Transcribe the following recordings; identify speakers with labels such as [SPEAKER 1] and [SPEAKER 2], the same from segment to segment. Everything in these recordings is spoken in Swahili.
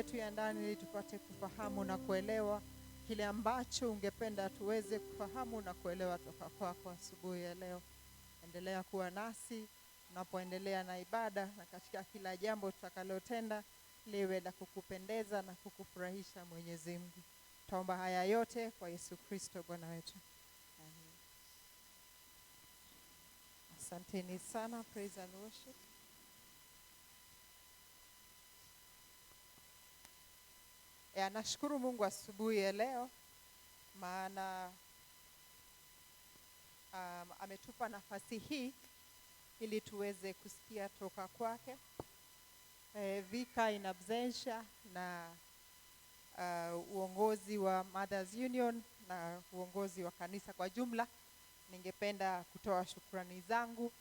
[SPEAKER 1] yetu ya ndani ili tupate kufahamu na kuelewa kile ambacho ungependa tuweze kufahamu na kuelewa toka kwako asubuhi ya leo. Endelea kuwa nasi tunapoendelea na ibada, na katika kila jambo tutakalotenda liwe la kukupendeza na kukufurahisha Mwenyezi Mungu. Tuomba haya yote kwa Yesu Kristo Bwana wetu. Amen. Asanteni sana. Praise and worship. Nashukuru Mungu asubuhi ya leo, maana ametupa nafasi hii ili tuweze kusikia toka kwake. Vika in absentia na uongozi wa Mothers Union na uongozi wa kanisa kwa jumla, ningependa kutoa shukrani zangu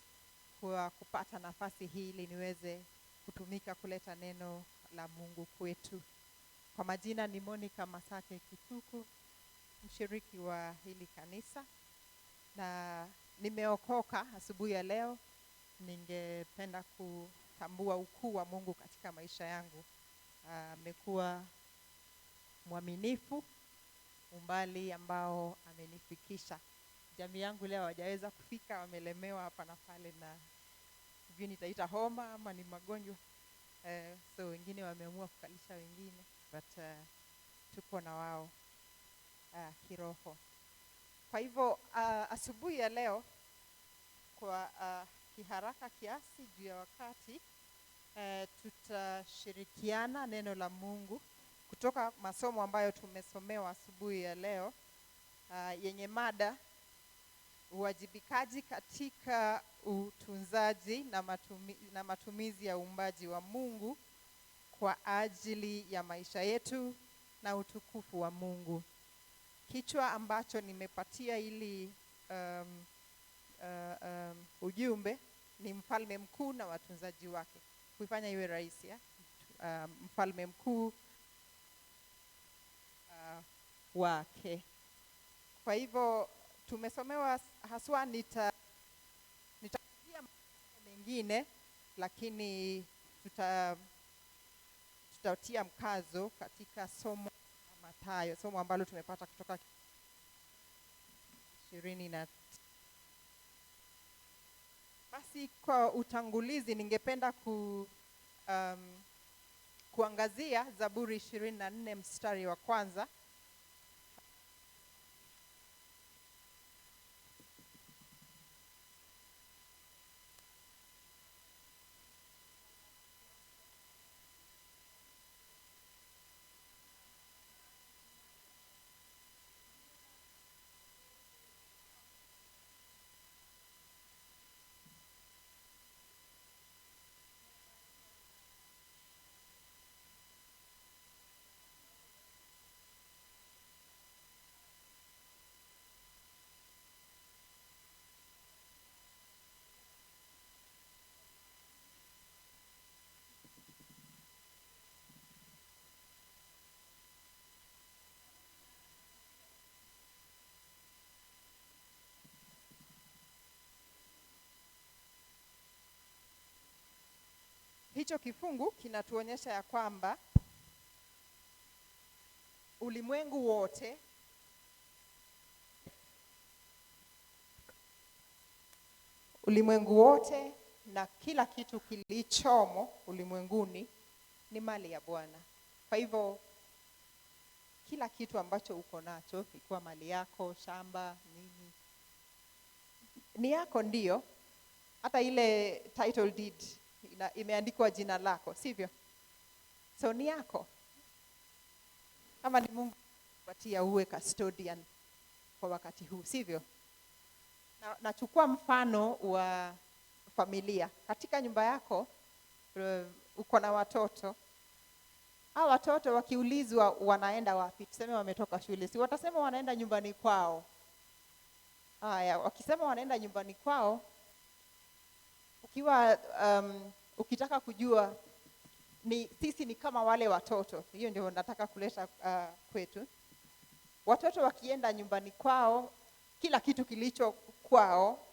[SPEAKER 1] kwa kupata nafasi hii ili niweze kutumika kuleta neno la Mungu kwetu. Kwa majina ni Monica Masake Kituku, mshiriki wa hili kanisa, na nimeokoka asubuhi ya leo. Ningependa kutambua ukuu wa Mungu katika maisha yangu. Amekuwa mwaminifu umbali ambao amenifikisha. Jamii yangu leo hawajaweza kufika, wamelemewa hapa na pale na sijui nitaita homa ama ni magonjwa. So wengine wameamua kukalisha wengine, but tuko na wao kiroho. Kwa hivyo asubuhi ya leo, kwa kiharaka kiasi juu ya wakati, tutashirikiana neno la Mungu kutoka masomo ambayo tumesomewa asubuhi ya leo, yenye mada uwajibikaji katika utunzaji na matumizi ya uumbaji wa Mungu kwa ajili ya maisha yetu na utukufu wa Mungu. Kichwa ambacho nimepatia ili ujumbe ni mfalme mkuu na watunzaji wake. Kuifanya iwe rahisi, mfalme mkuu wake. Kwa hivyo tumesomewa haswa, nitakuja mengine, lakini tutatia mkazo katika somo la Mathayo, somo ambalo tumepata kutoka 20. Basi kwa utangulizi ningependa kuangazia Zaburi 24 mstari wa kwanza. Hicho kifungu kinatuonyesha ya kwamba ulimwengu wote na kila kitu kilichomo ulimwenguni ni mali ya Bwana. Kwa hivyo kila kitu ambacho uko nacho, ikiwa mali yako, shamba, nini, ni yako, ndio. Hata ile title deed imeandikwa jina lako, sivyo? So ni yako. Kama ni Mungu kupatia uwe custodian kwa wakati huu, sivyo? Nachukua mfano wa familia. Katika nyumba yako uko na watoto. Hao watoto wakiulizwa wanaenda wapi, tuseme wametoka shule, si watasema wanaenda nyumbani kwao. Haya, wakisema wanaenda nyumbani kwao, ukiwa ukitaka kujua sisi ni kama wale watoto, hiyo ndio nataka kuleta kwetu. Watoto wakienda nyumbani kwao, kila kitu kilicho kwao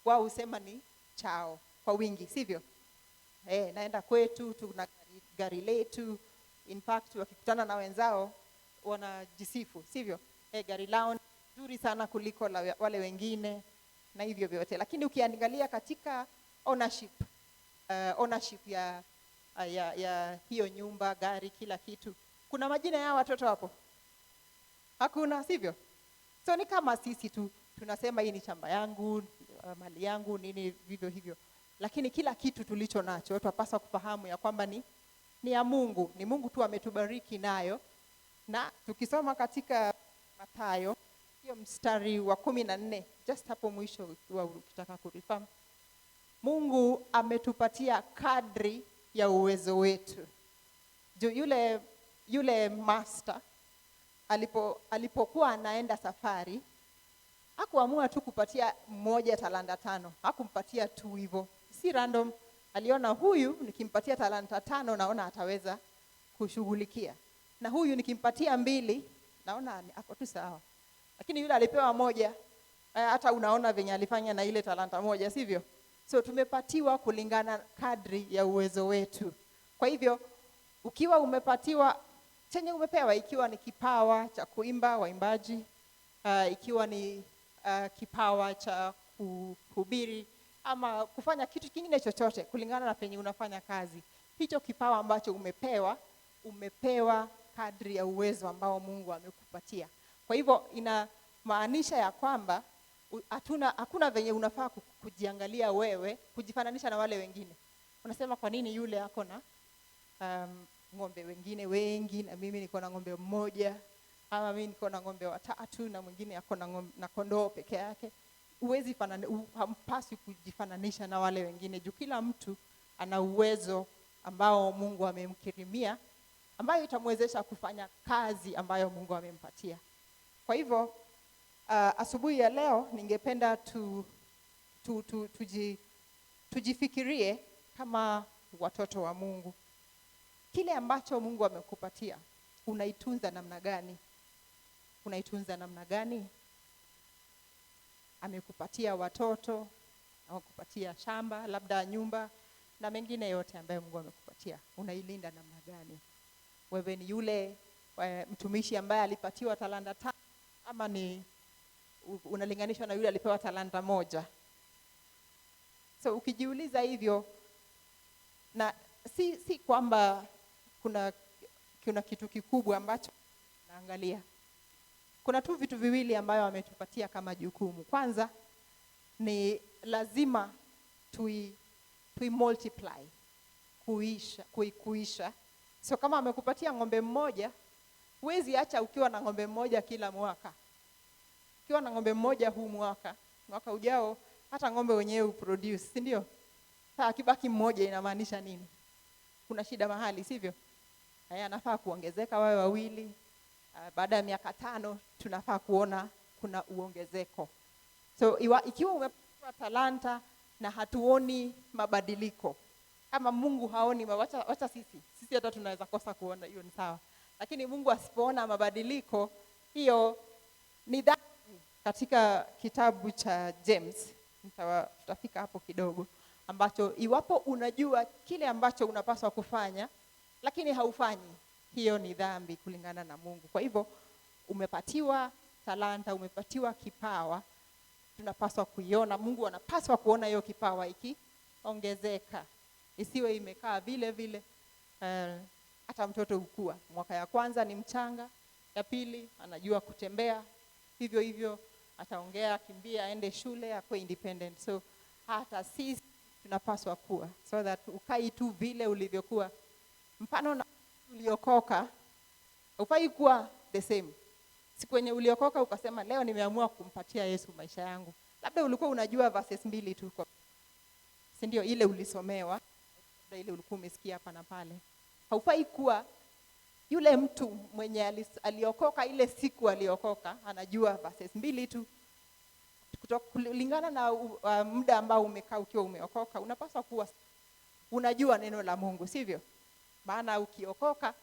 [SPEAKER 1] wao husema ni chao kwa wingi, sivyo? Naenda kwetu, tuna gari letu, In fact wakikutana na wenzao wanajisifu, sivyo? Gari lao nzuri sana kuliko wale wengine na hivyo vyote. Lakini ukiangalia katika ownership ya hiyo nyumba, gari, kila kitu, kuna majina ya watoto hapo? Hakuna, sivyo? So ni kama sisi tu tunasema hii ni shamba yangu, mali yangu, nini vivyo hivyo. Lakini kila kitu tulicho nacho tunapaswa kufahamu ya kwamba ni ya Mungu. Ni Mungu tu ametubariki nayo. Na tukisoma katika Mathayo hiyo mstari wa 14, just hapo mwisho ukitaka kurifam, Mungu ametupatia kadri ya uwezo wetu. Yule master alipokuwa anaenda safari, hakuamua tu kupatia mmoja talanta 5. Hakumpatia tu hivyo. Si random. Aliona huyu nikimpatia talanta 5 naona ataweza kushughulikia. Na huyu nikimpatia 2 naona ako tu sawa. Lakini yule alipewa 1, hata unaona venye alifanya na ile talanta 1, sivyo? So tumepatiwa kulingana kadri ya uwezo wetu. Kwa hivyo ukiwa umepatiwa chenye umepewa, ikiwa ni kipawa cha kuimba, waimbaji, ikiwa ni kipawa cha kuhubiri ama kufanya kitu kingine chochote kulingana na penye unafanya kazi, hicho kipawa ambacho umepewa kadri ya uwezo ambao Mungu amekupatia. Kwa hivyo inamaanisha ya kwamba hakuna venye unafaa kujiangalia wewe, kujifananisha na wale wengine. Unasema kwa nini yule ako na ng'ombe wengine wengi na mimi niko na ng'ombe mmoja, ama mimi niko na ng'ombe 3 na mwingine ako na kondoo peke yake? Hampaswi kujifananisha na wale wengine, juu kila mtu ana uwezo ambao Mungu amemkirimia, ambayo itamwezesha kufanya kazi ambayo Mungu amempatia. Kwa hivyo asubuhi ya leo ningependa tujifikirie kama watoto wa Mungu. Kile ambacho Mungu amekupatia, unaitunza namna gani? Unaitunza namna gani? Amekupatia watoto, amekupatia shamba, labda nyumba na mengine yote ambayo Mungu amekupatia. Unailinda namna gani? Wewe ni yule mtumishi ambaye alipatiwa talanta 5 ama ni unalinganishwa na yule alipewa talanta 1? So ukijiuliza hivyo, na si kwamba kuna kitu kikubwa ambacho naangalia. Kuna tu vitu viwili ambayo ametupatia kama jukumu. Kwanza ni lazima tui multiply, kuisha. So kama amekupatia ng'ombe mmoja, huwezi acha ukiwa na ng'ombe mmoja kila mwaka. Ukiwa na ng'ombe mmoja huu mwaka ujao hata ng'ombe wenyewe uproduce, si ndio? Sasa akibaki mmoja inamaanisha nini? Kuna shida mahali, sivyo? Haya, anafaa kuongezeka wawe 2. Baada ya miaka 5 tunafaa kuona kuna uongezeko. So ikiwa umepewa talanta na hatuoni mabadiliko, kama Mungu haoni, wacha sisi hata tunaweza kosa kuona, hiyo ni sawa. Lakini Mungu asipoona mabadiliko, hiyo ni dhambi. Katika kitabu cha James, tutafika hapo kidogo, ambacho iwapo unajua kile ambacho unapaswa kufanya lakini haufanyi, hiyo ni dhambi kulingana na Mungu. Kwa hivyo umepatiwa talanta, umepatiwa kipawa, tunapaswa kuiona. Mungu anapaswa kuona hiyo kipawa ikiongezeka, isiwe imekaa vile vile. Hata mtoto ukua, mwaka ya kwanza ni mchanga, ya pili anajua kutembea, hivyo hivyo ataongea, kimbia, aende shule, akue independent. So hata sisi tunapaswa kuwa, so that ukai tu vile ulivyokuwa. Mfano na uliokoka, ufai kuwa the same. Siku yenye uliokoka ukasema leo nimeamua kumpatia Yesu maisha yangu, labda ulikuwa unajua verses 2 tu, si ndio? Ile ulisomewa, labda ile ulikuwa umesikia hapa na pale. Haufai kuwa yule mtu mwenye aliokoka ile siku aliokoka anajua verses 2 tu. Kulingana na muda ambao umekaa ukiwa umeokoka, unapaswa kuwa unajua neno la Mungu, sivyo? Maana ukiokoka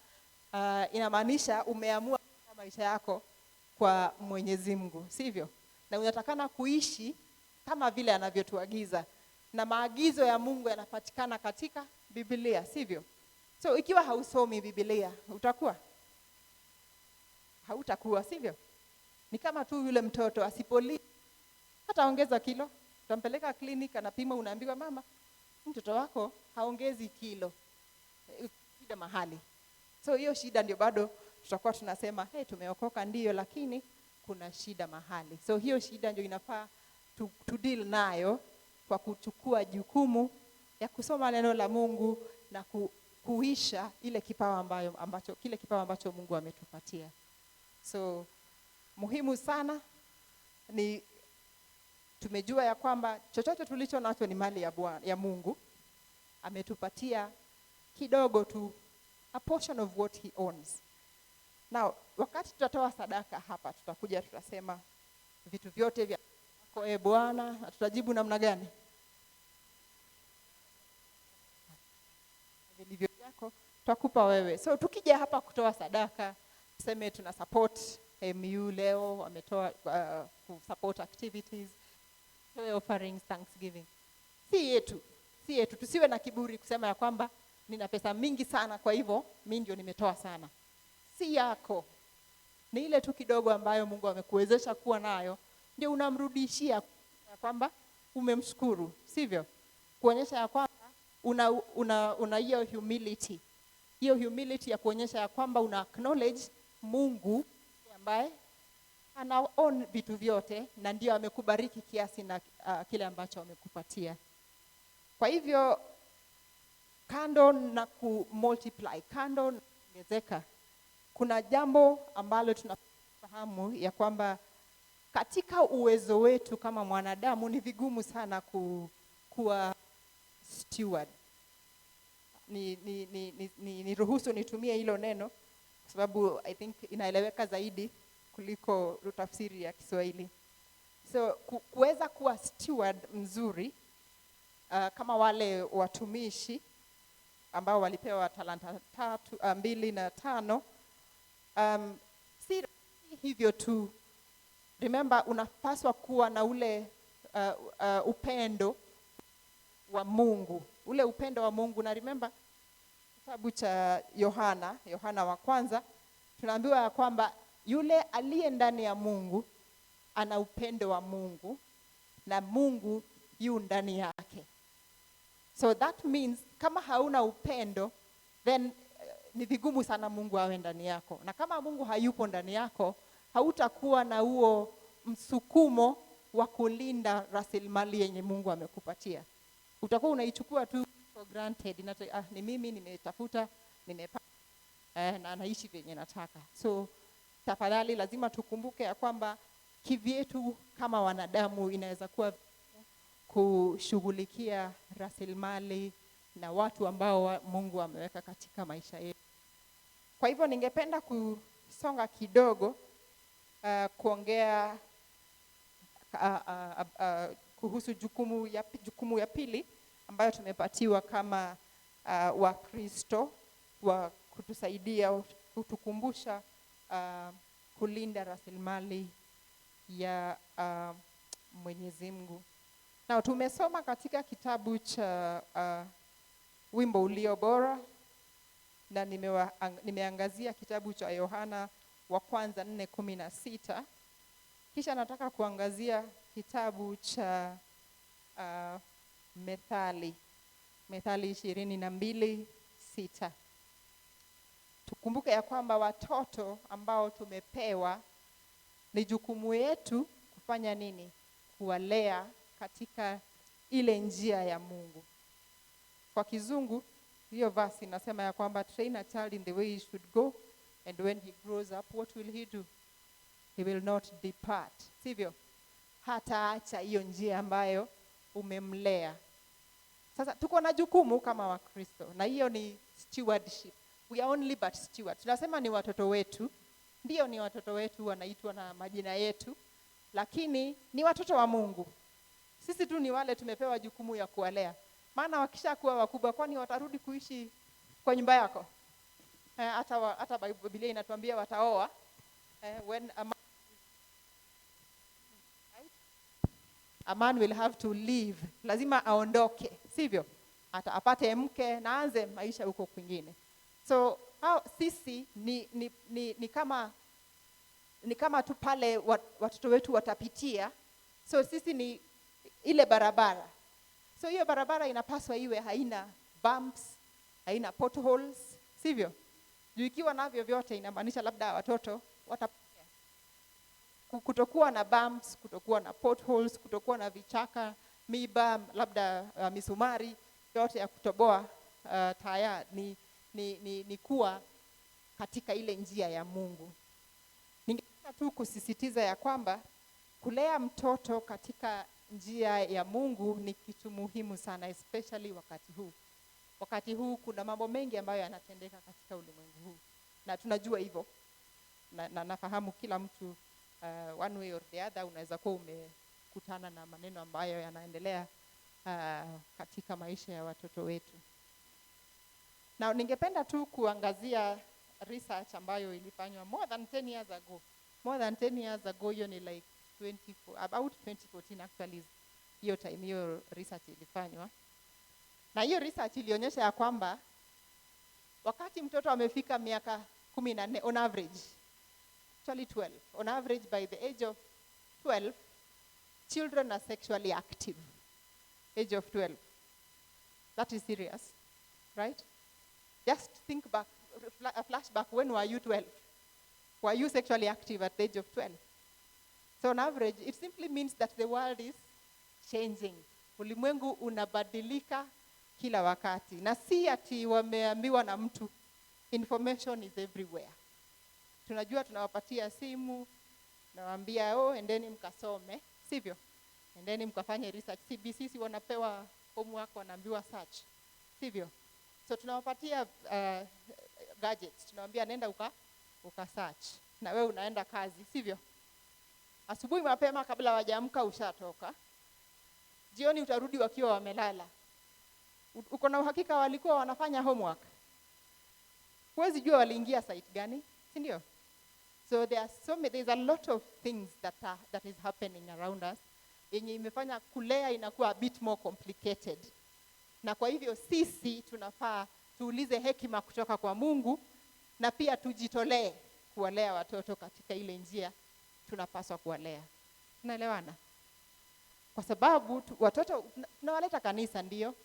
[SPEAKER 1] inamaanisha umeamua maisha yako kwa Mwenyezi Mungu, sivyo? Na unatakana kuishi kama vile anavyotuagiza. Na maagizo ya Mungu yanapatikana katika Biblia, sivyo? So ikiwa hausomi Biblia, hautakuwa, sivyo? Ni kama tu yule mtoto asipoli hataongeza kilo, utampeleka kliniki, anapima, unaambiwa mama, mtoto wako haongezi kilo. Shida mahali. So hiyo shida ndio bado tutakuwa tunasema, tumeokoka ndio, lakini kuna shida mahali. So hiyo shida ndio inafaa to deal nayo kwa kuchukua jukumu ya kusoma neno la Mungu na kuisha kile kipawa ambacho Mungu ametupatia. So muhimu sana ni tumejua ya kwamba chochote tulicho nacho ni mali ya Mungu. Ametupatia kidogo tu, a portion of what he owns. Now, wakati tutatoa sadaka hapa, tutakuja tutasema vitu vyote vya kwa Bwana, na tutajibu namna gani? Vilivyo vyako tutakupa wewe. So tukija hapa kutoa sadaka, tuseme tuna support MU leo, wametoa support activities, offerings, thanksgiving. Si yetu. Tusiwe na kiburi kusema ya kwamba nina pesa mingi sana, kwa hivyo mimi ndio nimetoa sana. Si yako. Ni ile tu kidogo ambayo Mungu amekuwezesha kuwa nayo, ndio unamrudishia ya kwamba umemshukuru, sivyo? Kuonyesha ya kwamba una hiyo humility. Hiyo humility ya kuonyesha ya kwamba una acknowledge Mungu ambaye ana own vitu vyote na ndio amekubariki kiasi na kile ambacho amekupatia. Kwa hivyo kando na multiply, kando na kuongezeka, kuna jambo ambalo tunafahamu ya kwamba katika uwezo wetu kama mwanadamu ni vigumu sana kuwa steward. Ni ruhusu nitumie hilo neno kwa sababu I think inaeleweka zaidi kuliko tafsiri ya Kiswahili. So kuweza kuwa steward mzuri, kama wale watumishi ambao walipewa talanta 2 na 5, si hivyo tu. Remember, unapaswa kuwa na ule upendo wa Mungu. Ule upendo wa Mungu, na remember kitabu cha Yohana wa kwanza, tunaambiwa ya kwamba yule aliye ndani ya Mungu ana upendo wa Mungu na Mungu yu ndani yake. So that means kama hauna upendo, then ni vigumu sana Mungu awe ndani yako. Na kama Mungu hayupo ndani yako, hautakuwa na huo msukumo wa kulinda rasilimali yenye Mungu amekupatia. Utakuwa unaichukua tu for granted. Ni mimi nimetafuta, nimepata, na naishi venye nataka. So tafadhali lazima tukumbuke ya kwamba kivyetu kama wanadamu inaweza kuwa kushughulikia rasilimali na watu ambao Mungu ameweka katika maisha yetu. Kwa hivyo ningependa kusonga kidogo kuongea kuhusu jukumu ya pili ambayo tumepatiwa kama Wakristo, wa kutusaidia, kutukumbusha kulinda rasilimali ya Mwenyezi Mungu. Na tumesoma katika kitabu cha Wimbo Ulio Bora, na nimeangazia kitabu cha Yohana wa kwanza 4:16. Kisha nataka kuangazia kitabu cha Methali 22:6. Tukumbuke ya kwamba watoto ambao tumepewa, ni jukumu yetu kufanya nini? Kuwalea katika ile njia ya Mungu. Kwa Kizungu hiyo verse inasema ya kwamba train a child in the way he should go, and when he grows up, what will he do? He will not depart. Sivyo? Hataacha hiyo njia ambayo umemlea. Sasa tuko na jukumu kama Wakristo, na hiyo ni stewardship. We are only but stewards. Tunasema ni watoto wetu. Ndio, ni watoto wetu, wanaitwa na majina yetu, lakini ni watoto wa Mungu. Sisi tu ni wale tumepewa jukumu ya kuwalea. Maana wakishakuwa wakubwa, kwani watarudi kuishi kwa nyumba yako? Hata Biblia inatuambia wataoa. When a man will have to leave, lazima aondoke, sivyo? Apate mke na aanze maisha huko kwingine. So sisi ni kama tu pale watoto wetu watapitia. So sisi ni ile barabara. So hiyo barabara inapaswa iwe haina bumps, haina potholes, sivyo? Juu ikiwa navyo vyote inamaanisha labda watoto watapotea. Kutokuwa na bumps, kutokuwa na potholes, kutokuwa na vichaka, miba, labda misumari, yote ya kutoboa taya ni kuwa katika ile njia ya Mungu. Ningependa tu kusisitiza ya kwamba kulea mtoto katika njia ya Mungu ni kitu muhimu sana, especially wakati huu. Wakati huu kuna mambo mengi ambayo yanatendeka katika ulimwengu huu. Na tunajua hivyo. Na nafahamu kila mtu one way or the other unaweza kuwa umekutana na maneno ambayo yanaendelea katika maisha ya watoto wetu. Na ningependa tu kuangazia research ambayo ilifanywa more than 10 years ago. More than 10 years ago, hiyo ni like about 2014 actually, hiyo time hiyo research ilifanywa. Na hiyo research ilionyesha ya kwamba wakati mtoto amefika miaka 14 on average, actually 12, on average by the age of 12, children are sexually active. Age of 12. That is serious, right? Just think back, a flashback, when were you 12? Were you sexually active at the age of 12? So on average, it simply means that the world is changing. Ulimwengu unabadilika kila wakati. Na si ati wameambiwa na mtu. Information is everywhere. Tunajua tunawapatia simu, nawaambia endeni mkasome, sivyo? Endeni mkafanye research. CBC wanapewa homework, wanaambiwa search, sivyo? So tunawapatia gadgets, tunawaambia nenda uka search. Na wewe unaenda kazi, sivyo? Asubuhi mapema kabla hawajaamka ushatoka. Jioni utarudi wakiwa wamelala. Uko na uhakika walikuwa wanafanya homework? Huwezi jua waliingia site gani, si ndio? So there's a lot of things that is happening around us. Yenye imefanya kulea inakuwa a bit more complicated. Na kwa hivyo sisi tunafaa tuulize hekima kutoka kwa Mungu na pia tujitolee kuwalea watoto katika ile njia tunapaswa kuwalea. Tunaelewana? Kwa sababu watoto tunawaleta kanisa, ndio.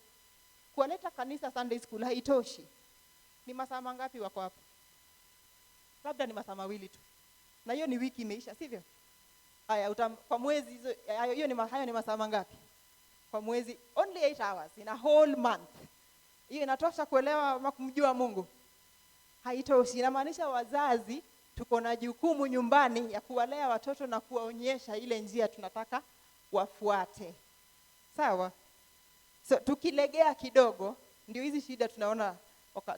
[SPEAKER 1] Kuwaleta kanisa Sunday school haitoshi. Ni masaa mangapi wako hapo? Labda ni masaa mawili tu. Na hiyo ni wiki imeisha, sivyo? Haya, kwa mwezi hiyo ni masaa mangapi? Kwa mwezi only 8 hours in a whole month. Hiyo inatosha kuelewa ama kumjua Mungu? Haitoshi. Inamaanisha wazazi tuko na jukumu nyumbani ya kuwalea watoto na kuwaonyesha ile njia tunataka wafuate. Sawa? So tukilegea kidogo ndio hizi shida tunaona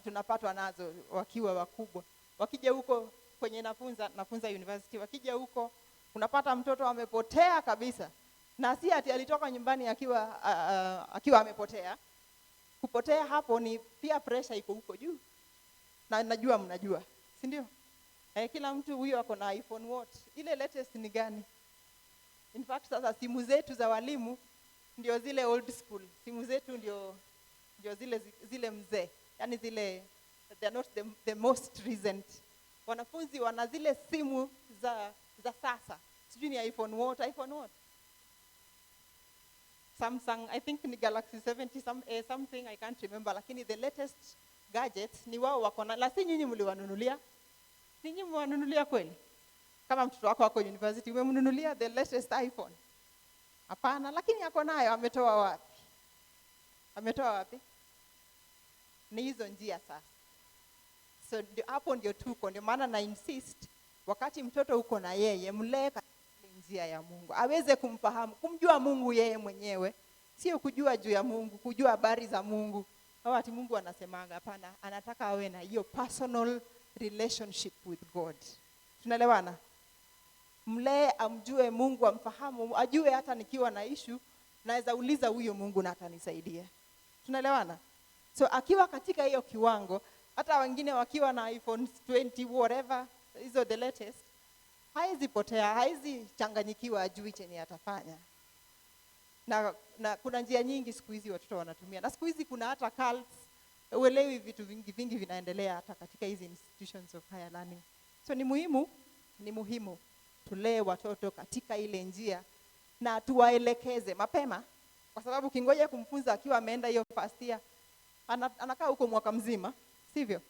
[SPEAKER 1] tunapatwa nazo wakiwa wakubwa. Wakija huko kwenye nafunza university, wakija huko unapata mtoto amepotea kabisa. Na si ati alitoka nyumbani akiwa amepotea. Kupotea hapo ni pia pressure iko huko juu. Na najua mnajua, si ndio? Kila mtu huyo ako na iPhone what? Ile latest ni gani? In fact sasa simu zetu za walimu ndio zile old school. Simu zetu ndio zile mzee. Yaani zile they are not the most recent. Wanafunzi wana zile simu za sasa. Sijui ni iPhone what? Samsung, I think ni Galaxy 70 something, I can't remember, lakini the latest gadgets ni wao wako na. Lasi nyinyi mliwanunulia? Nyinyi mwanunulia kweli? Kama mtoto wako wako university, umemnunulia the latest iPhone? Hapana, lakini yako nayo. Ametoa wapi? Ni hizo njia sasa. So hapo ndio tuko, ndio maana na insist wakati mtoto uko na yeye mlee katika njia ya Mungu. Aweze kumfahamu, kumjua Mungu yeye mwenyewe, sio kujua juu ya Mungu, kujua habari za Mungu. Wakati Mungu anasemanga hapana, anataka awe na hiyo personal relationship with God. Tunaelewana? Mlee amjue Mungu, amfahamu, ajue hata nikiwa na issue naweza uliza huyo Mungu na atanisaidia. Tunaelewana? So akiwa katika hiyo kiwango, hata wengine wakiwa na iPhone 20 whatever, hizo the latest, haizi potea, haizi changanyikiwa ajui chenye atafanya. Na kuna njia nyingi siku hizi watoto wanatumia. Na siku hizi kuna hata cults, uelewi vitu vingi vinaendelea hata katika hizi institutions of higher learning. So ni muhimu tulee watoto katika ile njia na tuwaelekeze mapema, kwa sababu kingoja kumfunza akiwa ameenda hiyo first year, anakaa huko mwaka mzima, sivyo?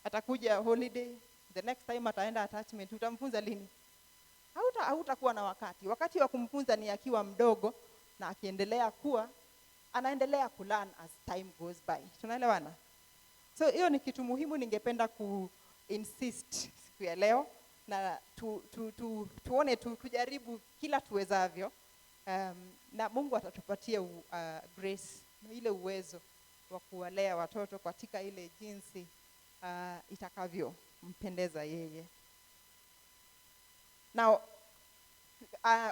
[SPEAKER 1] Atakuja holiday, the next time ataenda attachment, utamfunza lini? Hautakuwa na wakati wa kumfunza ni akiwa mdogo, na akiendelea kuwa anaendelea kulearn as time goes by. Tunaelewana? So hiyo ni kitu muhimu ningependa insist siku ya leo, na tuone tujaribu kila tuwezavyo, na Mungu atatupatia grace na ile uwezo wa kuwalea watoto katika ile jinsi itakavyo mpendeza yeye. Now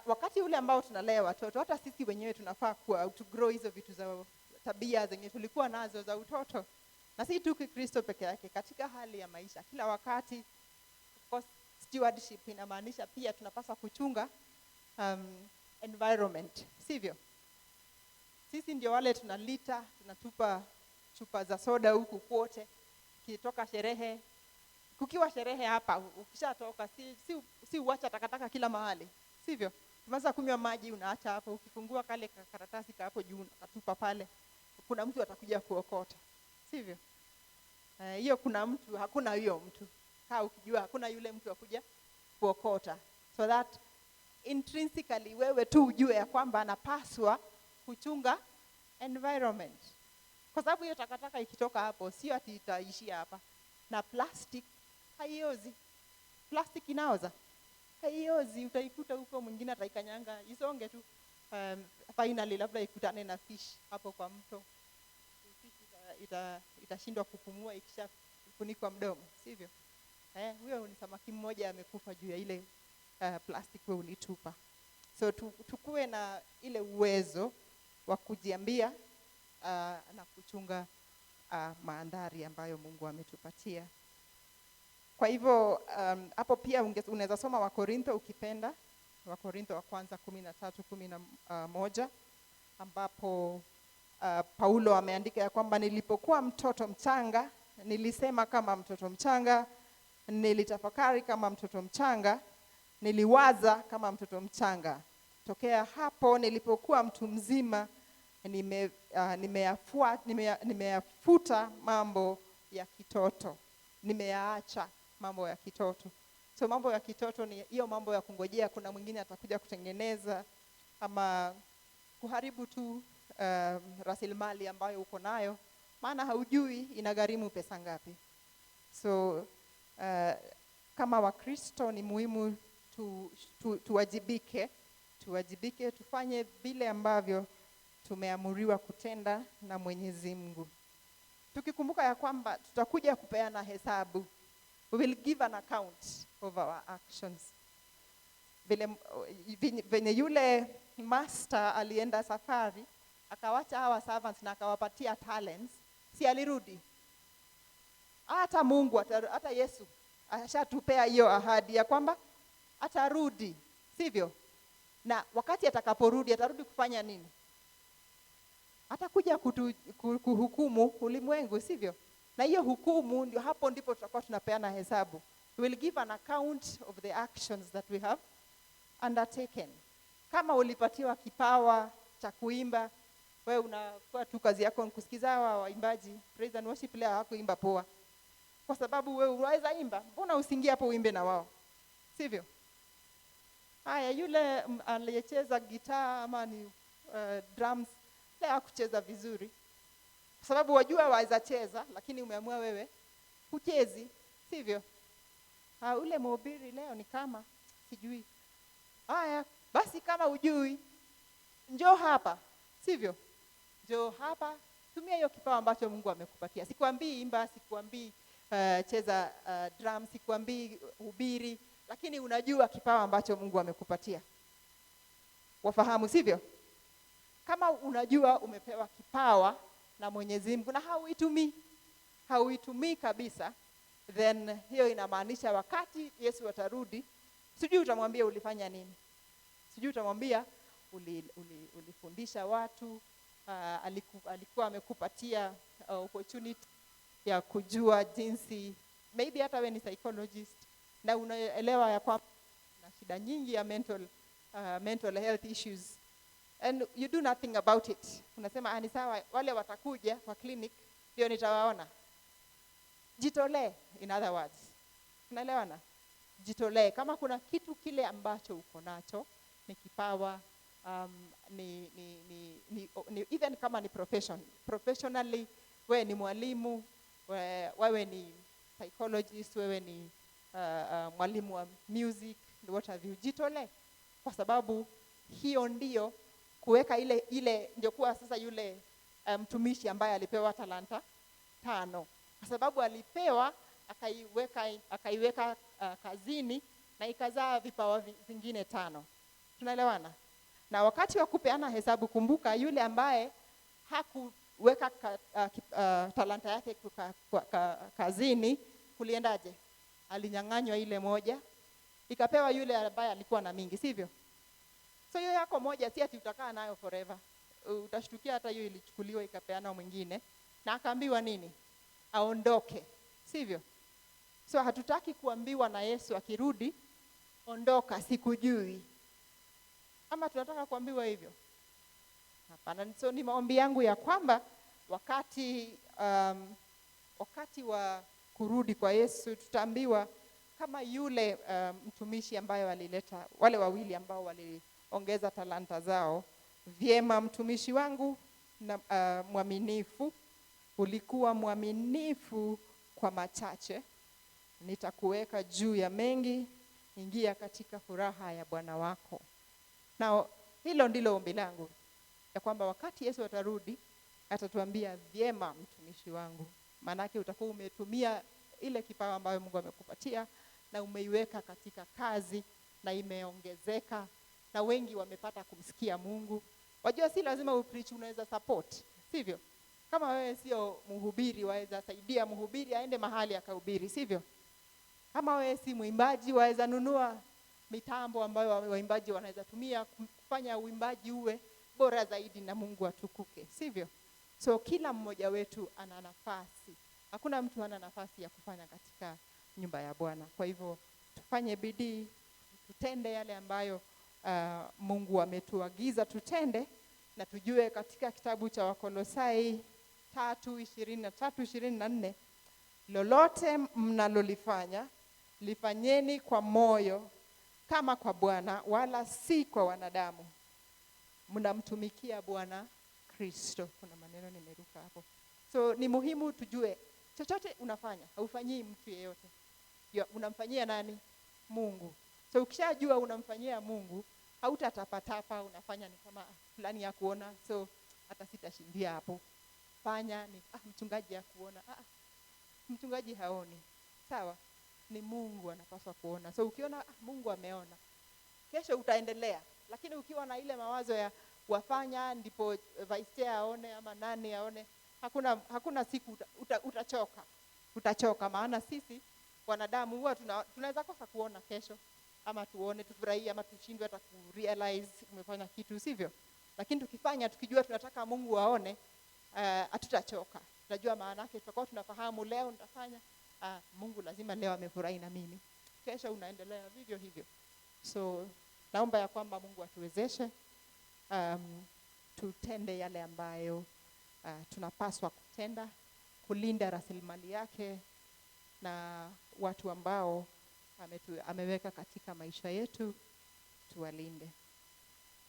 [SPEAKER 1] wakati ule ambao tunalea watoto, hata sisi wenyewe tunafaa to grow hizo vitu za tabia zenye tulikuwa nazo za utoto. Na si tu Kristo peke yake, katika hali ya maisha kila wakati. Of course stewardship inamaanisha pia tunapaswa kuchunga environment, sivyo? Sisi ndio wale tunalita, tunatupa chupa za soda huku kwote. Kitoka sherehe, kukiwa sherehe hapa, ukishatoka si uacha takataka kila mahali, sivyo? Umeanza kunywa maji unaacha hapo, ukifungua kale karatasi hapo juu unatupa pale, kuna mtu atakuja kuokota, sivyo? Hiyo kuna mtu, hakuna hiyo mtu. Kaa ukijua hakuna yule mtu akuja kuokota. So that intrinsically wewe tu ujue ya kwamba anapaswa kuchunga environment. Kwa sababu hiyo takataka ikitoka hapo sio ati itaishia hapa. Na plastic haiozi. Plastic inaoza. Haiozi, utaikuta huko, mwingine ataikanyanga, isonge tu. Finally labda ikutane na fish hapo kwa mto. Itashindwa kupumua ikishafunikwa mdomo, sivyo? Huyo ni samaki mmoja amekufa juu ya ile plastic wewe ulitupa. So tukue na ile uwezo wa kujiambia na kuchunga mandhari ambayo Mungu ametupatia. Kwa hivyo hapo pia unaweza soma Wakorintho ukipenda, Wakorintho wa kwanza 13:11, ambapo Paulo ameandika ya kwamba nilipokuwa mtoto mchanga nilisema kama mtoto mchanga, nilitafakari kama mtoto mchanga, niliwaza kama mtoto mchanga. Tokea hapo nilipokuwa mtu mzima nimeyafuta mambo ya kitoto, nimeyaacha mambo ya kitoto. So mambo ya kitoto ni hiyo mambo ya kungojea kuna mwingine atakuja kutengeneza ama kuharibu tu rasilimali ambayo uko nayo, maana haujui inagharimu pesa ngapi. So kama Wakristo ni muhimu tuwajibike, tufanye vile ambavyo tumeamuriwa kutenda na Mwenyezi Mungu. Tukikumbuka ya kwamba tutakuja kupeana hesabu. We will give an account of our actions. Venye yule master alienda safari, akawacha hawa servants na akawapatia talents, si alirudi? Hata Mungu, hata Yesu ashatupea hiyo ahadi ya kwamba atarudi, sivyo? Na wakati atakaporudi, atarudi kufanya nini? Atakuja kuhukumu ulimwengu, sivyo? Na hiyo hukumu ndio hapo ndipo tutakuwa tunapeana hesabu. We will give an account of the actions that we have undertaken. Kama ulipatiwa kipawa cha kuimba, wewe unakuwa tu kazi yako ni kusikiza waimbaji, praise and worship leo hakuimba poa. Kwa sababu wewe unaweza imba, mbona usingie hapo uimbe na wao? Sivyo? Haya, yule aliyecheza gitaa ama ni drums, leo hakucheza vizuri. Kwa sababu wajua waweza cheza, lakini umeamua wewe kuchezi, sivyo? Ule mhubiri leo ni kama sijui. Haya, basi kama ujui, njoo hapa, sivyo? Njoo hapa, tumia hiyo kipawa ambacho Mungu amekupatia. Sikwambii imba, sikwambii cheza drum, sikwambii hubiri, lakini unajua kipawa ambacho Mungu amekupatia. Wafahamu, sivyo? Kama unajua umepewa kipawa na Mwenyezi Mungu na hauitumii kabisa, then hiyo inamaanisha wakati Yesu atarudi, sijui utamwambia ulifanya nini. Sijui utamwambia ulifundisha watu, alikuwa amekupatia opportunity ya kujua jinsi, maybe hata we ni psychologist na unaelewa ya kwamba na shida nyingi ya mental health issues and you do nothing about it. Unasema ni sawa, wale watakuja kwa clinic ndio nitawaona. Jitolee, in other words. Unaelewana? Jitolee. Kama kuna kitu kile ambacho uko nacho, ni kipawa, even kama ni professionally, wewe ni mwalimu, wewe ni psychologist, wewe ni mwalimu wa music, what have you, jitolee. Kwa sababu hiyo ndio kuweka ile ndio kuwa sasa yule mtumishi ambaye alipewa talanta 5. Kwa sababu alipewa akaiweka kazini na ikazaa vipawa vingine 5. Tunaelewana? Na wakati wa kupeana hesabu, kumbuka yule ambaye hakuweka talanta yake kazini, kuliendaje? Alinyang'anywa ile moja, ikapewa yule ambaye alikuwa na mingi, sivyo? So hiyo yako moja si ati utakaa nayo forever. Utashtukia hata hiyo ilichukuliwa ikapeana mwingine na akaambiwa nini? Aondoke, sivyo? So hatutaki kuambiwa na Yesu akirudi, ondoka, sikujui. Ama tunataka kuambiwa hivyo? Hapana. So ni maombi yangu ya kwamba wakati wa kurudi kwa Yesu tutaambiwa kama yule mtumishi ambaye walileta wale wawili ambao waliongeza talanta zao. Vyema mtumishi wangu na mwaminifu, ulikuwa mwaminifu kwa machache, nitakuweka juu ya mengi, ingia katika furaha ya Bwana wako. Na hilo ndilo ombi langu, ya kwamba wakati Yesu atarudi atatuambia vyema mtumishi wangu, manake utakuwa umetumia ile kipawa ambayo Mungu amekupatia na umeiweka katika kazi na imeongezeka na wengi wamepata kumsikia Mungu. Wajua si lazima upreach, unaweza support, sivyo? Kama wewe sio mhubiri, waweza saidia mhubiri aende mahali akahubiri, sivyo? Kama wewe si mwimbaji, waweza nunua mitambo ambayo waimbaji wanaweza tumia kufanya uimbaji uwe bora zaidi na Mungu atukuke, sivyo? So kila mmoja wetu ana nafasi. Hakuna mtu hana nafasi ya kufanya katika nyumba ya Bwana. Kwa hivyo tufanye bidii, tutende yale ambayo Mungu ametuagiza tutende, na tujue katika kitabu cha Wakolosai 3:23-24, lolote mnalolifanya lifanyeni kwa moyo kama kwa Bwana wala si kwa wanadamu, mnamtumikia Bwana Kristo. Kuna maneno nimeruka hapo. So ni muhimu tujue chochote unafanya haufanyii mtu yeyote. Unamfanyia nani? Mungu. So ukishajua unamfanyia Mungu, hautatapatapa unafanya ni kama fulani ya kuona, so hata sitashindia hapo. Fanya ni mchungaji ya kuona. Mchungaji haoni. Sawa? Ni Mungu anapaswa kuona. So ukiona Mungu ameona, kesho utaendelea. Lakini ukiwa na ile mawazo ya wafanya ndipo vice chair aone ama nani aone, hakuna siku utachoka. Utachoka, maana sisi wanadamu huwa tunaweza kosa kuona kesho, ama tuone tufurahie ama tushindwe hata kurealize umefanya kitu, sivyo? Lakini tukifanya tukijua tunataka Mungu aone, hatutachoka. Tunajua maana yake, tutakuwa tunafahamu leo nitafanya, Mungu lazima leo amefurahi na mimi. Kesho unaendelea vivyo hivyo. So naomba ya kwamba Mungu atuwezeshe tutende yale ambayo tunapaswa kutenda, kulinda rasilimali yake na watu ambao ameweka katika maisha yetu tuwalinde.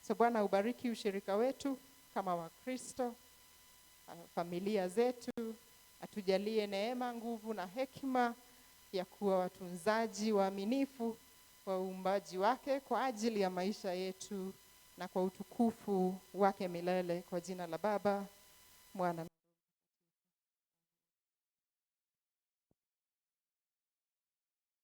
[SPEAKER 1] So Bwana ubariki ushirika wetu kama Wakristo, familia zetu, atujalie neema, nguvu na hekima ya kuwa watunzaji waaminifu wa uumbaji wake kwa ajili ya maisha yetu na kwa utukufu wake milele, kwa jina la Baba, Mwana